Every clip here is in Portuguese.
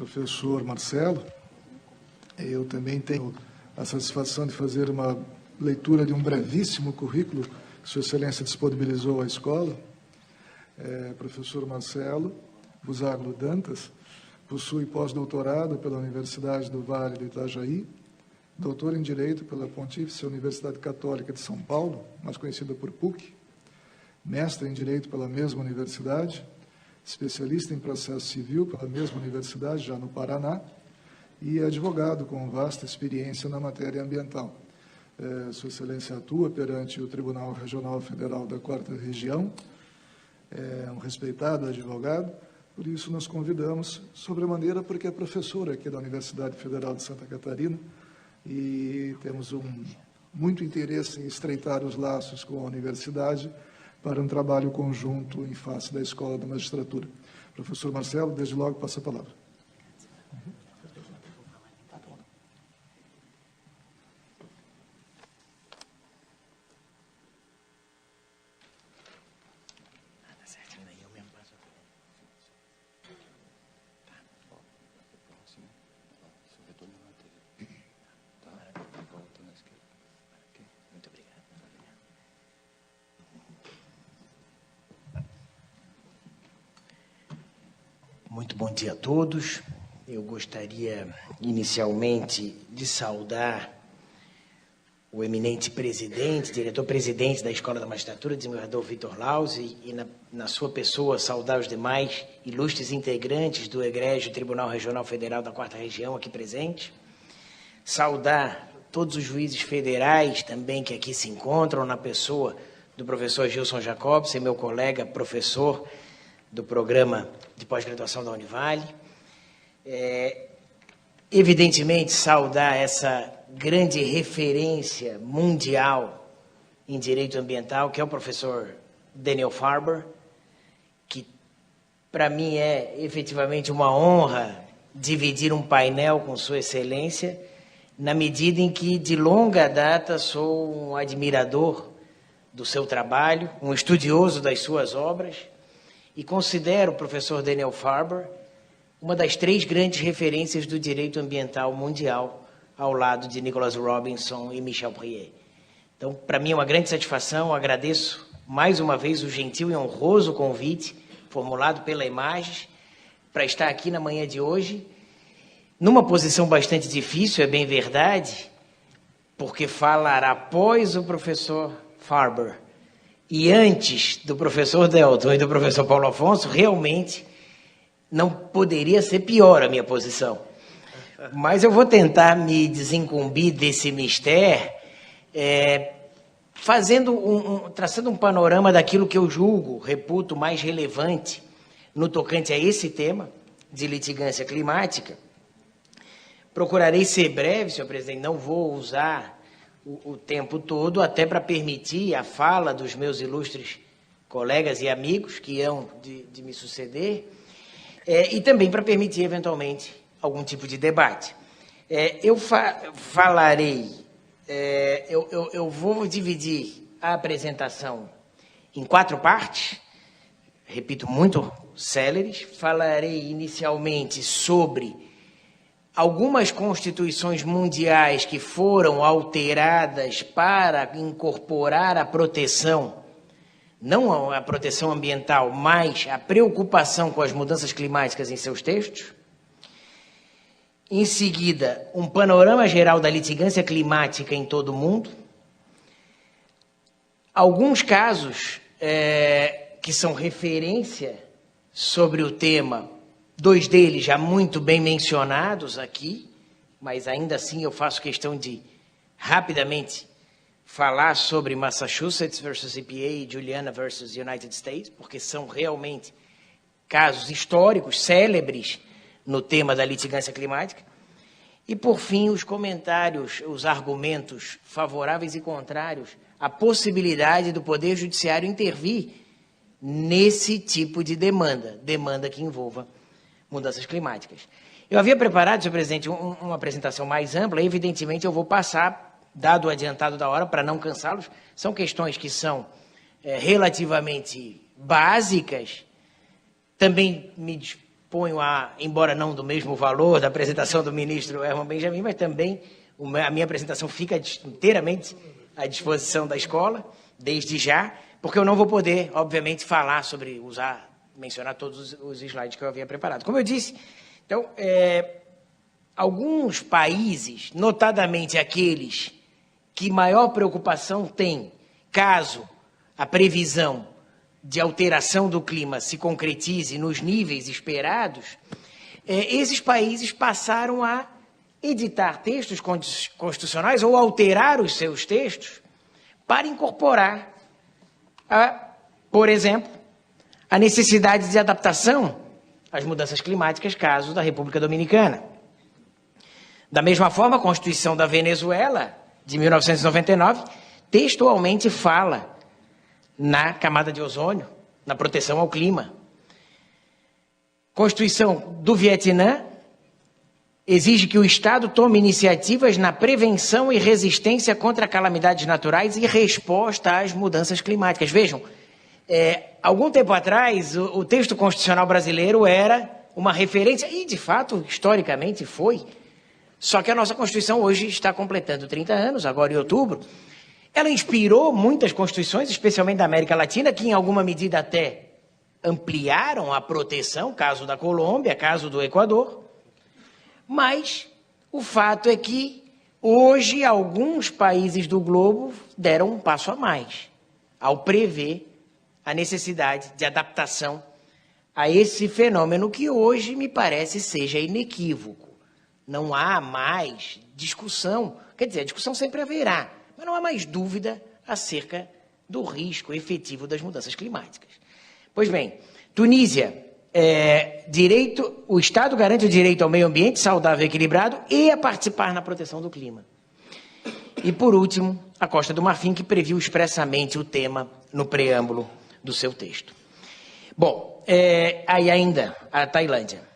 professor Marcelo. Eu também tenho a satisfação de fazer uma leitura de um brevíssimo currículo que Sua Excelência disponibilizou à escola. Professor Marcelo Buzágulo Dantas possui pós-doutorado pela Universidade do Vale do Itajaí, doutor em Direito pela Pontífice Universidade Católica de São Paulo, mais conhecida por PUC, mestre em Direito pela mesma universidade, especialista em processo civil pela mesma universidade, já no Paraná, e advogado com vasta experiência na matéria ambiental. Sua Excelência atua perante o Tribunal Regional Federal da 4ª Região, é um respeitado advogado, por isso nós convidamos, sobremaneira, porque é professor aqui da Universidade Federal de Santa Catarina, e temos muito interesse em estreitar os laços com a universidade para um trabalho conjunto em face da Escola da Magistratura. Professor Marcelo, desde logo passa a palavra. Muito bom dia a todos. Eu gostaria, inicialmente, de saudar o eminente presidente, diretor-presidente da Escola da Magistratura, desembargador Vitor Lauzi, e, na sua pessoa, saudar os demais ilustres integrantes do egrégio Tribunal Regional Federal da 4ª Região aqui presentes. Saudar todos os juízes federais também que aqui se encontram, na pessoa do professor Gilson Jacobsen, meu colega, professor do programa de pós-graduação da Univale. Evidentemente, saudar essa grande referência mundial em direito ambiental, que é o professor Daniel Farber, que, para mim, é efetivamente uma honra dividir um painel com Sua Excelência, na medida em que, de longa data, sou um admirador do seu trabalho, um estudioso das suas obras, e considero o professor Daniel Farber uma das 3 grandes referências do direito ambiental mundial, ao lado de Nicholas Robinson e Michel Brier. Então, para mim é uma grande satisfação, agradeço mais uma vez o gentil e honroso convite formulado pela Imagens para estar aqui na manhã de hoje, numa posição bastante difícil, é bem verdade, porque falar após o professor Farber e antes do professor Delton e do professor Paulo Afonso, realmente não poderia ser pior a minha posição. Mas eu vou tentar me desincumbir desse mistério, traçando um panorama daquilo que eu julgo, reputo, mais relevante no tocante a esse tema de litigância climática. Procurarei ser breve, senhor presidente, não vou usar o tempo todo, até para permitir a fala dos meus ilustres colegas e amigos que hão de me suceder, e também para permitir, eventualmente, algum tipo de debate. Eu vou dividir a apresentação em 4 partes, repito, muito céleres. Falarei inicialmente sobre algumas constituições mundiais que foram alteradas para incorporar a proteção, não a proteção ambiental, mas a preocupação com as mudanças climáticas em seus textos. Em seguida, um panorama geral da litigância climática em todo o mundo. Alguns casos que são referência sobre o tema, 2 deles já muito bem mencionados aqui, mas ainda assim eu faço questão de rapidamente falar sobre Massachusetts versus EPA e Juliana versus United States, porque são realmente casos históricos, célebres no tema da litigância climática. E, por fim, os comentários, os argumentos favoráveis e contrários à possibilidade do Poder Judiciário intervir nesse tipo de demanda que envolva mudanças climáticas. Eu havia preparado, senhor presidente, uma apresentação mais ampla, e evidentemente eu vou passar, dado o adiantado da hora, para não cansá-los. São questões que são relativamente básicas. Também me ponho, embora não do mesmo valor da apresentação do ministro Herman Benjamin, mas também a minha apresentação fica inteiramente à disposição da escola, desde já, porque eu não vou poder, obviamente, falar sobre, mencionar todos os slides que eu havia preparado. Como eu disse, então, alguns países, notadamente aqueles que maior preocupação têm, caso a previsão de alteração do clima se concretize nos níveis esperados, esses países passaram a editar textos constitucionais ou alterar os seus textos para incorporar, por exemplo, a necessidade de adaptação às mudanças climáticas, caso da República Dominicana. Da mesma forma, a Constituição da Venezuela, de 1999, textualmente fala na camada de ozônio, na proteção ao clima. Constituição do Vietnã exige que o Estado tome iniciativas na prevenção e resistência contra calamidades naturais e resposta às mudanças climáticas. Vejam, algum tempo atrás, o texto constitucional brasileiro era uma referência, e de fato, historicamente foi, só que a nossa Constituição hoje está completando 30 anos, agora em outubro. Ela inspirou muitas constituições, especialmente da América Latina, que em alguma medida até ampliaram a proteção, caso da Colômbia, caso do Equador. Mas o fato é que hoje alguns países do globo deram um passo a mais ao prever a necessidade de adaptação a esse fenômeno que hoje me parece seja inequívoco. Não há mais discussão, quer dizer, a discussão sempre haverá, mas não há mais dúvida acerca do risco efetivo das mudanças climáticas. Pois bem, Tunísia, o Estado garante o direito ao meio ambiente saudável e equilibrado e a participar na proteção do clima. E, por último, a Costa do Marfim, que previu expressamente o tema no preâmbulo do seu texto. Bom, aí ainda a Tailândia.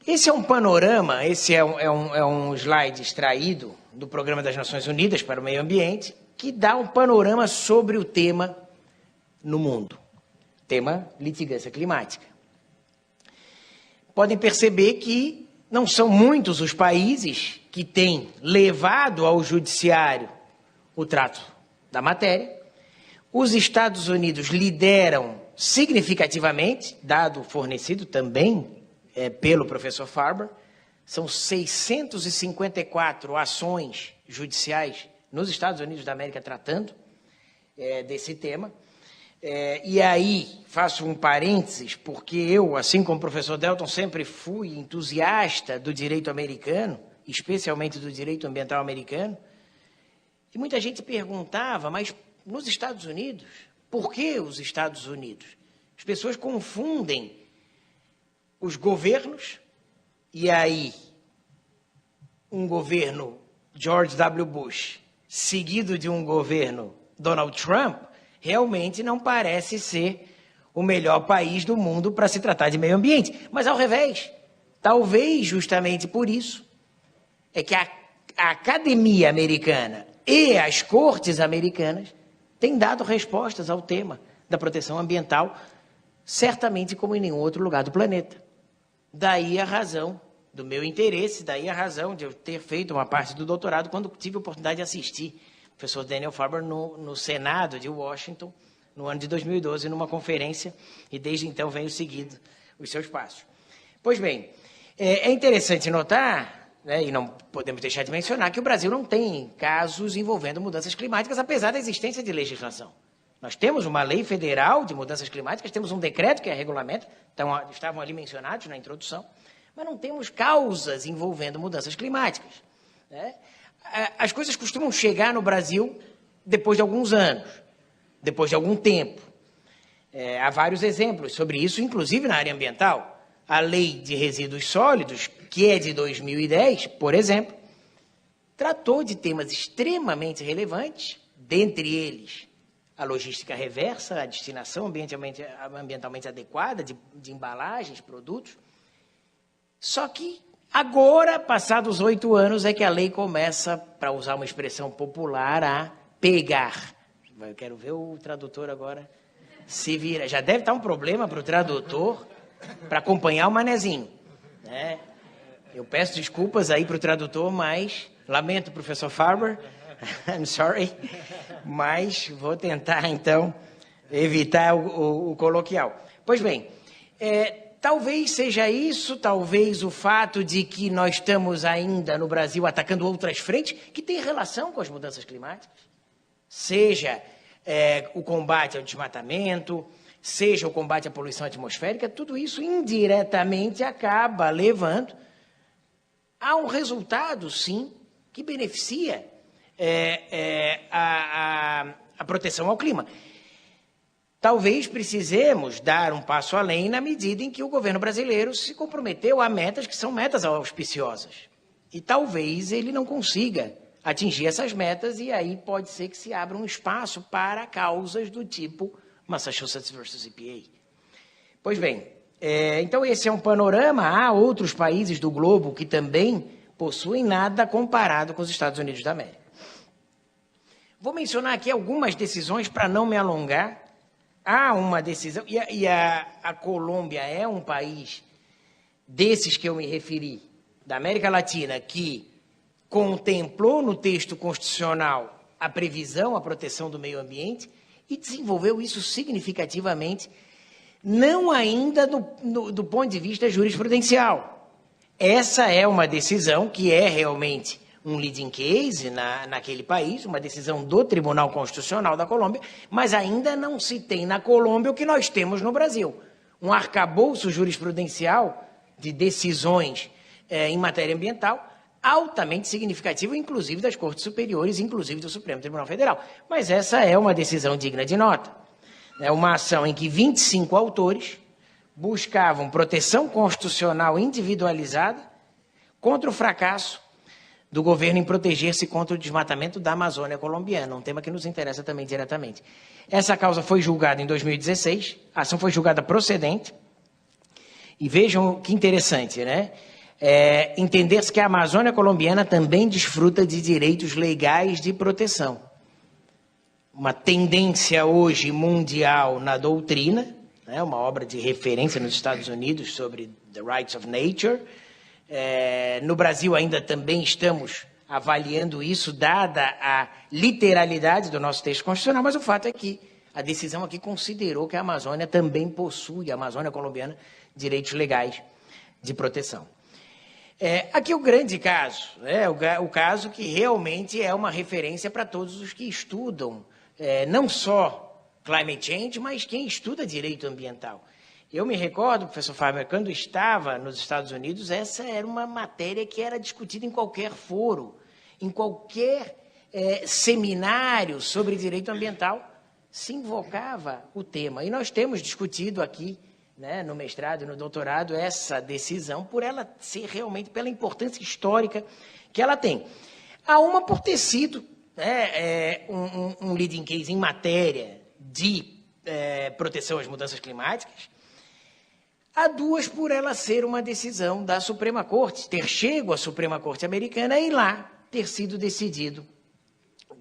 Esse é um panorama, esse é um slide extraído do Programa das Nações Unidas para o Meio Ambiente, que dá um panorama sobre o tema no mundo. Tema litigância climática. Podem perceber que não são muitos os países que têm levado ao judiciário o trato da matéria. Os Estados Unidos lideram significativamente, dado fornecido também pelo professor Farber, são 654 ações judiciais nos Estados Unidos da América tratando desse tema. E aí, faço um parênteses, porque eu, assim como o professor Delton, sempre fui entusiasta do direito americano, especialmente do direito ambiental americano, e muita gente perguntava, mas nos Estados Unidos, por que os Estados Unidos? As pessoas confundem os governos, e aí um governo George W. Bush, seguido de um governo Donald Trump, realmente não parece ser o melhor país do mundo para se tratar de meio ambiente. Mas, ao revés, talvez justamente por isso, é que a academia americana e as cortes americanas têm dado respostas ao tema da proteção ambiental, certamente como em nenhum outro lugar do planeta. Daí a razão do meu interesse, daí a razão de eu ter feito uma parte do doutorado quando tive a oportunidade de assistir o professor Daniel Farber no Senado de Washington, no ano de 2012, numa conferência, e desde então venho seguindo os seus passos. Pois bem, é interessante notar, né, e não podemos deixar de mencionar, que o Brasil não tem casos envolvendo mudanças climáticas, apesar da existência de legislação. Nós temos uma lei federal de mudanças climáticas, temos um decreto que é regulamento, estavam ali mencionados na introdução, mas não temos causas envolvendo mudanças climáticas, né? As coisas costumam chegar no Brasil depois de alguns anos, depois de algum tempo. Há vários exemplos sobre isso, inclusive na área ambiental. A Lei de Resíduos Sólidos, que é de 2010, por exemplo, tratou de temas extremamente relevantes, dentre eles a logística reversa, a destinação ambientalmente adequada de embalagens, produtos. Só que agora, passados 8 anos, é que a lei começa, para usar uma expressão popular, a pegar. Eu quero ver o tradutor agora se vira. Já deve estar um problema para o tradutor para acompanhar o manezinho, né? Eu peço desculpas aí para o tradutor, mas lamento, professor Farber, I'm sorry, mas vou tentar, então, evitar o coloquial. Pois bem, talvez seja isso, talvez o fato de que nós estamos ainda no Brasil atacando outras frentes que têm relação com as mudanças climáticas, seja o combate ao desmatamento, seja o combate à poluição atmosférica, tudo isso indiretamente acaba levando a um resultado, sim, que beneficia a proteção ao clima. Talvez precisemos dar um passo além na medida em que o governo brasileiro se comprometeu a metas que são metas auspiciosas. E talvez ele não consiga atingir essas metas e aí pode ser que se abra um espaço para causas do tipo Massachusetts versus EPA. Pois bem, então esse é um panorama. Há outros países do globo que também possuem nada comparado com os Estados Unidos da América. Vou mencionar aqui algumas decisões para não me alongar. Há uma decisão, e a Colômbia é um país desses que eu me referi, da América Latina, que contemplou no texto constitucional a previsão, a proteção do meio ambiente e desenvolveu isso significativamente, não ainda do ponto de vista jurisprudencial. Essa é uma decisão que é realmente um leading case naquele país, uma decisão do Tribunal Constitucional da Colômbia, mas ainda não se tem na Colômbia o que nós temos no Brasil. Um arcabouço jurisprudencial de decisões em matéria ambiental altamente significativo, inclusive das Cortes Superiores, inclusive do Supremo Tribunal Federal. Mas essa é uma decisão digna de nota. É uma ação em que 25 autores buscavam proteção constitucional individualizada contra o fracasso do governo em proteger-se contra o desmatamento da Amazônia colombiana, um tema que nos interessa também diretamente. Essa causa foi julgada em 2016, a ação foi julgada procedente, e vejam que interessante, né? Entender-se que a Amazônia colombiana também desfruta de direitos legais de proteção. Uma tendência hoje mundial na doutrina, né? Uma obra de referência nos Estados Unidos sobre The Rights of Nature. No Brasil ainda também estamos avaliando isso, dada a literalidade do nosso texto constitucional, mas o fato é que a decisão aqui considerou que a Amazônia também possui, a Amazônia colombiana, direitos legais de proteção. Aqui o grande caso, o caso que realmente é uma referência para todos os que estudam, não só climate change, mas quem estuda direito ambiental. Eu me recordo, professor Farber, quando estava nos Estados Unidos, essa era uma matéria que era discutida em qualquer foro, em qualquer seminário sobre direito ambiental, se invocava o tema. E nós temos discutido aqui, né, no mestrado e no doutorado, essa decisão, por ela ser realmente, pela importância histórica que ela tem. Há uma por ter sido um leading case em matéria de proteção às mudanças climáticas. Há duas por ela ser uma decisão da Suprema Corte, ter chego à Suprema Corte Americana e lá ter sido decidido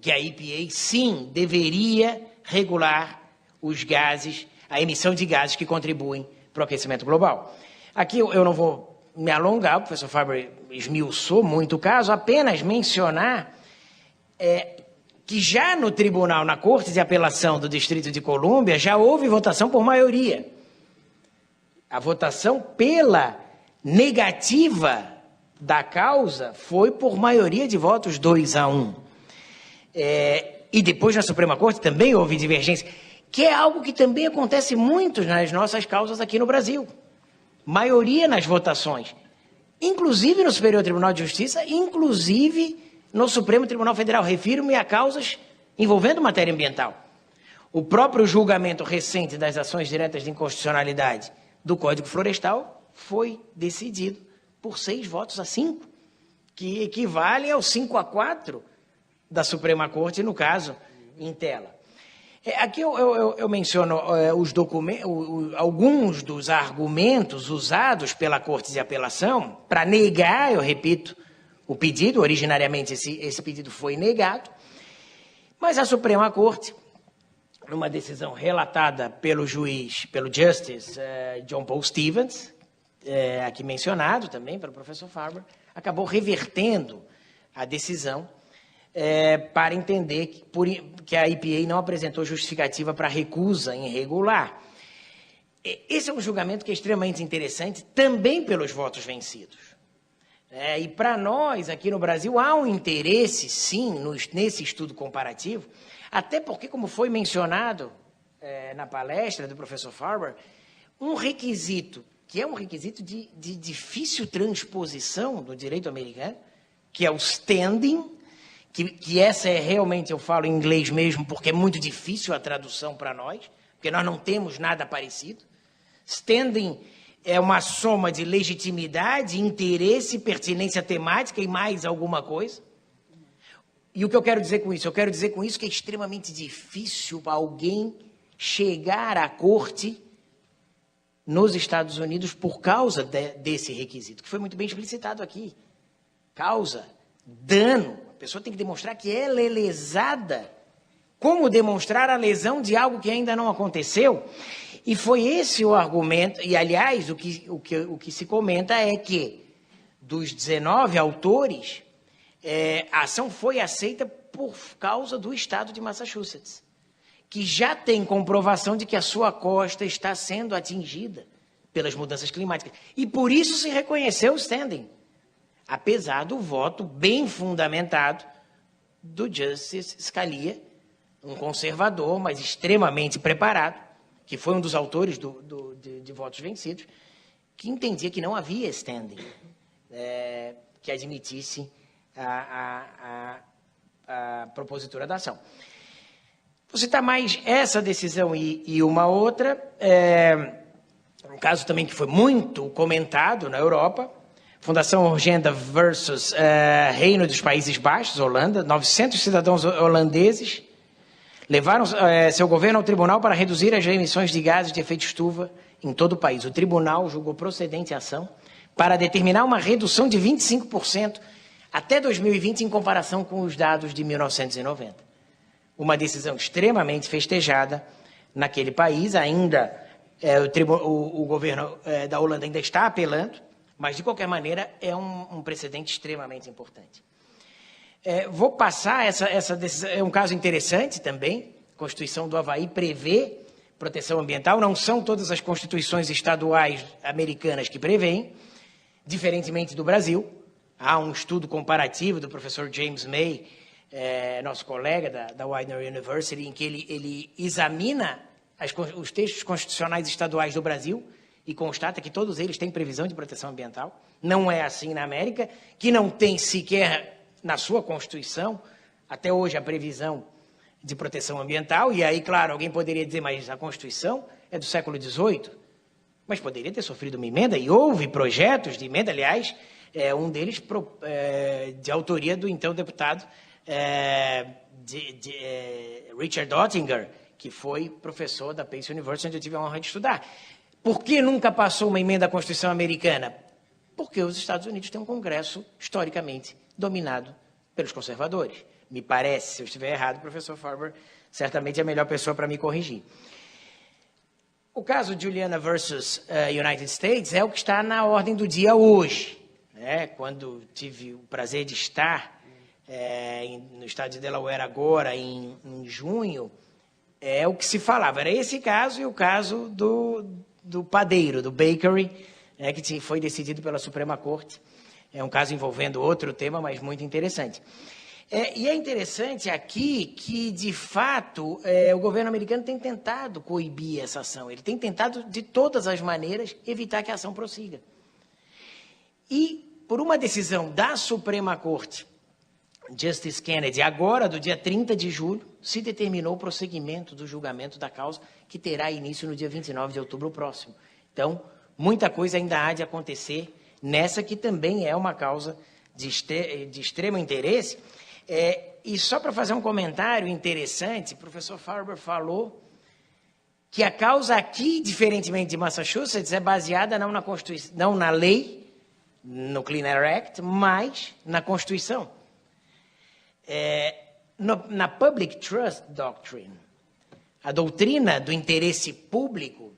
que a EPA, sim, deveria regular os gases, a emissão de gases que contribuem para o aquecimento global. Aqui eu não vou me alongar, o professor Farber esmiuçou muito o caso, apenas mencionar que já no tribunal, na Corte de Apelação do Distrito de Colômbia, já houve votação por maioria. A votação pela negativa da causa foi por maioria de votos 2-1. E depois na Suprema Corte também houve divergência, que é algo que também acontece muito nas nossas causas aqui no Brasil. Maioria nas votações, inclusive no Superior Tribunal de Justiça, inclusive no Supremo Tribunal Federal. Refiro-me a causas envolvendo matéria ambiental. O próprio julgamento recente das ações diretas de inconstitucionalidade do Código Florestal foi decidido por 6-5, que equivalem aos 5-4 da Suprema Corte, no caso, em tela. Aqui eu menciono alguns dos argumentos usados pela Corte de Apelação para negar, eu repito, o pedido. Originariamente esse pedido foi negado, mas a Suprema Corte numa decisão relatada pelo Justice John Paul Stevens, aqui mencionado também pelo professor Farber, acabou revertendo a decisão para entender que a EPA não apresentou justificativa para recusa em regular. Esse é um julgamento que é extremamente interessante, também pelos votos vencidos. E para nós, aqui no Brasil, há um interesse, sim, nesse estudo comparativo, até porque, como foi mencionado na palestra do professor Farber, um requisito, que é um requisito de difícil transposição do direito americano, que é o standing, que essa é realmente, eu falo em inglês mesmo, porque é muito difícil a tradução para nós, porque nós não temos nada parecido. Standing é uma soma de legitimidade, interesse, pertinência temática e mais alguma coisa. E o que eu quero dizer com isso? Eu quero dizer com isso que é extremamente difícil alguém chegar à corte nos Estados Unidos por causa desse requisito, que foi muito bem explicitado aqui. Causa, dano. A pessoa tem que demonstrar que ela é lesada. Como demonstrar a lesão de algo que ainda não aconteceu? E foi esse o argumento, e aliás, o que se comenta é que dos 19 autores, a ação foi aceita por causa do estado de Massachusetts, que já tem comprovação de que a sua costa está sendo atingida pelas mudanças climáticas. E por isso se reconheceu o standing, apesar do voto bem fundamentado do Justice Scalia, um conservador, mas extremamente preparado, que foi um dos autores de votos vencidos, que entendia que não havia standing que admitisse a propositura da ação. Vou citar mais essa decisão e uma outra, um caso também que foi muito comentado na Europa, Fundação Urgenda versus Reino dos Países Baixos, Holanda, 900 cidadãos holandeses levaram seu governo ao tribunal para reduzir as emissões de gases de efeito estufa em todo o país. O tribunal julgou procedente a ação para determinar uma redução de 25% até 2020 em comparação com os dados de 1990. Uma decisão extremamente festejada naquele país. Ainda o governo da Holanda ainda está apelando, mas de qualquer maneira é um precedente extremamente importante. Vou passar essa decisão, é um caso interessante também. A Constituição do Havaí prevê proteção ambiental, não são todas as constituições estaduais americanas que prevêem, diferentemente do Brasil. Há um estudo comparativo do professor James May, nosso colega da Widener University, em que ele examina os textos constitucionais estaduais do Brasil e constata que todos eles têm previsão de proteção ambiental. Não é assim na América, que não tem sequer na sua Constituição, até hoje, a previsão de proteção ambiental. E aí, claro, alguém poderia dizer, mas a Constituição é do século XVIII. Mas poderia ter sofrido uma emenda, e houve projetos de emenda, aliás, um deles de autoria do então deputado Richard Oettinger, que foi professor da Pace University, onde eu tive a honra de estudar. Por que nunca passou uma emenda à Constituição americana? Porque os Estados Unidos têm um Congresso, historicamente, dominado pelos conservadores. Me parece, se eu estiver errado, o professor Farber certamente é a melhor pessoa para me corrigir. O caso Juliana versus United States é o que está na ordem do dia hoje. Quando tive o prazer de estar no estado de Delaware agora, em junho, é o que se falava. Era esse caso e o caso do padeiro, do bakery, que foi decidido pela Suprema Corte. É um caso envolvendo outro tema, mas muito interessante. E é interessante aqui que, de fato, o governo americano tem tentado coibir essa ação. Ele tem tentado, de todas as maneiras, evitar que a ação prossiga. E, por uma decisão da Suprema Corte, Justice Kennedy, agora, do dia 30 de julho, se determinou o prosseguimento do julgamento da causa, que terá início no dia 29 de outubro próximo. Então, muita coisa ainda há de acontecer nessa que também é uma causa de extremo interesse. E só para fazer um comentário interessante, o professor Farber falou que a causa aqui, diferentemente de Massachusetts, é baseada não na Constituição, não na lei, no Clean Air Act, mas na Constituição. Na Public Trust Doctrine, A doutrina do interesse público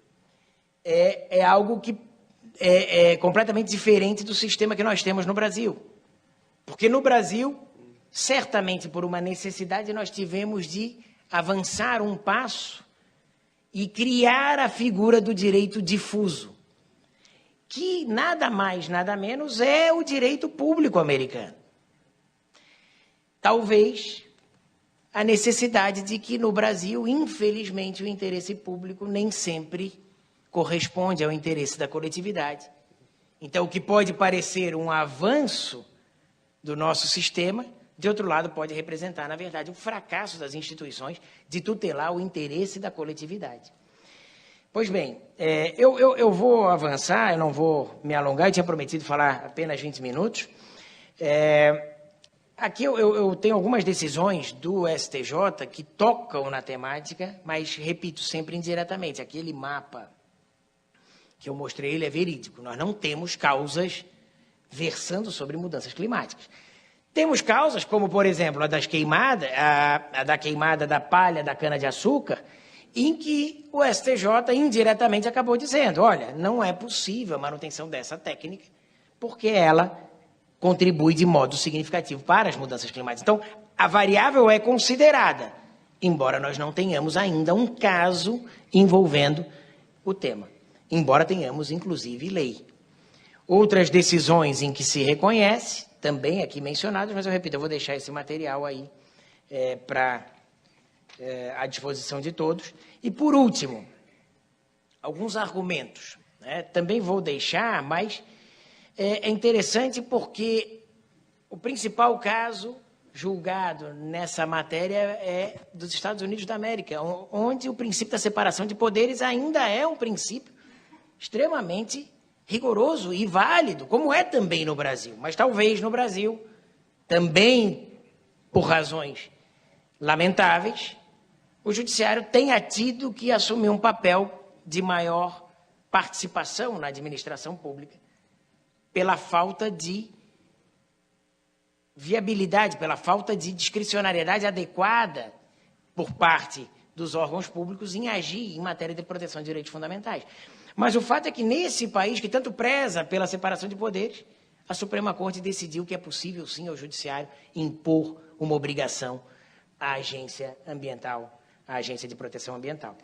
é algo que é completamente diferente do sistema que nós temos no Brasil. Porque no Brasil, certamente por uma necessidade, nós tivemos de avançar um passo e criar a figura do direito difuso, que nada mais, nada menos é o direito público americano. Talvez a necessidade de que no Brasil, infelizmente, o interesse público nem sempre corresponde ao interesse da coletividade. Então, o que pode parecer um avanço do nosso sistema, de outro lado, pode representar, na verdade, um fracasso das instituições de tutelar o interesse da coletividade. Pois bem, eu vou avançar, eu não vou me alongar, eu tinha prometido falar apenas 20 minutos. Aqui eu tenho algumas decisões do STJ que tocam na temática, mas, repito, sempre indiretamente. Aquele mapa que eu mostrei, ele é verídico. Nós não temos causas versando sobre mudanças climáticas. Temos causas como, por exemplo, a da queimada da palha da cana-de-açúcar, em que o STJ indiretamente acabou dizendo, olha, não é possível a manutenção dessa técnica, porque ela contribui de modo significativo para as mudanças climáticas. Então, a variável é considerada, embora nós não tenhamos ainda um caso envolvendo o tema, embora tenhamos, inclusive, lei. Outras decisões em que se reconhece, também aqui mencionadas, mas eu repito, eu vou deixar esse material aí à disposição de todos. E, por último, alguns argumentos, né? Também vou deixar, mas é interessante porque o principal caso julgado nessa matéria é dos Estados Unidos da América, onde o princípio da separação de poderes ainda é um princípio extremamente rigoroso e válido, como é também no Brasil. Mas talvez no Brasil, também por razões lamentáveis, o judiciário tenha tido que assumir um papel de maior participação na administração pública, pela falta de viabilidade, pela falta de discricionariedade adequada por parte dos órgãos públicos em agir em matéria de proteção de direitos fundamentais. Mas o fato é que nesse país que tanto preza pela separação de poderes, a Suprema Corte decidiu que é possível sim ao judiciário impor uma obrigação à agência ambiental, à agência de proteção ambiental.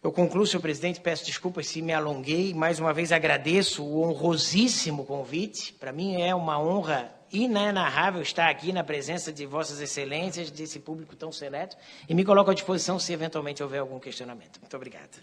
Eu concluo, senhor presidente, peço desculpas se me alonguei, mais uma vez agradeço o honrosíssimo convite, para mim é uma honra inenarrável estar aqui na presença de vossas excelências, desse público tão seleto, e me coloco à disposição se eventualmente houver algum questionamento. Muito obrigado.